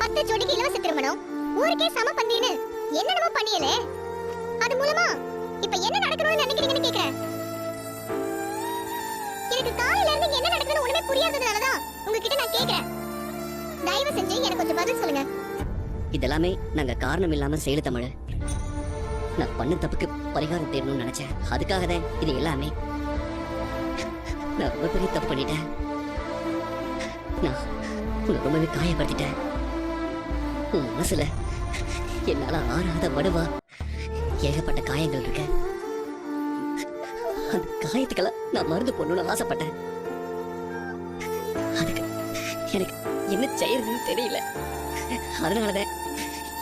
10 ஜோடிக்கு இலவச திருமணம், ஊருக்கே சம பந்தின்னு என்னென்னமோ பண்ணியலே. அது மூலமா இப்ப என்ன நடக்கணும்னு நினைக்கிறீங்கன்னு கேக்குறேன். எனக்கு காலையில இருந்து என்ன நடக்குதுன்னு ஒண்ணுமே புரியாததுனாலதான் உங்ககிட்ட நான் கேக்குறேன். தயவு செஞ்சு எனக்கு கொஞ்சம் பதில் சொல்லுங்க. இதெல்லாமே நாங்க காரணம் இல்லாம செய்யல தமிழ். நான் பண்ண தப்புக்கு பரிகாரம் தேடணும்னு நினைச்சேன். அதுக்காக தான் இது எல்லாமே. நான் ரொம்ப பெரிய தப்பு பண்ணிட்டேன். நான் உன்னை ரொம்பவே காயப்படுத்திட்டேன். உன் மனசுல என்னால ஆறாத வடுவா ஏகப்பட்ட காயங்கள் இருக்கு. அந்த காயத்துக்கெல்லாம் நான் மருந்து போடணும்னு ஆசைப்பட்டேன். அதுக்கு எனக்கு என்ன செய்யறதுன்னு தெரியல. அதனாலதான்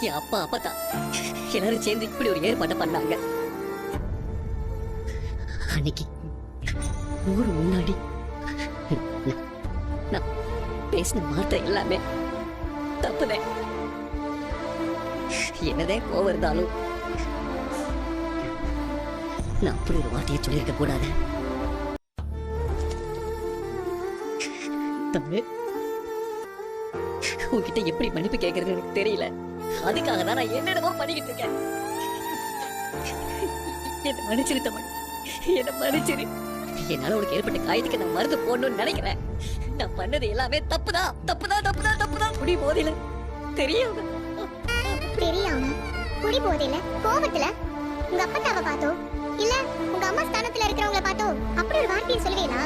என் அப்பா தான் எல்லாரும் சேர்ந்து இப்படி ஒரு ஏற்பாட்டை பண்ணாங்க. அன்னைக்கு ஊரு முன்னாடி நான் பேசின வார்த்தை எல்லாமே தப்புதான். என்னதே கோவம் இருந்தாலும் நான் அப்படி ஒரு வார்த்தையை சொல்லியிருக்க கூடாது. தமிழ், உன்கிட்ட எப்படி மன்னிப்பு கேட்கறது எனக்கு தெரியல. அதுக்காக தான் நான் என்னென்னமோ பண்ணிக்கிட்டு இருக்கேன். என்ன மன்னிச்சிரு தமிழ், என்ன மன்னிச்சிரு. என்னால உனக்கு ஏற்பட்ட காயத்துக்கு நான் மருந்து போடணும்னு நினைக்கிறேன். நான் பண்ணது எல்லாமே தப்புதான் தப்புதான் தப்புதான் தப்புதான். குடி போதையில தெரியாம குடி போதையில கோபத்துல உங்க அப்பத்தாவை பார்த்தோ இல்ல உங்க அம்மா ஸ்தானத்துல இருக்கிறவங்களை பார்த்தோ அப்படி ஒரு வார்த்தையை சொல்லுவீங்களா?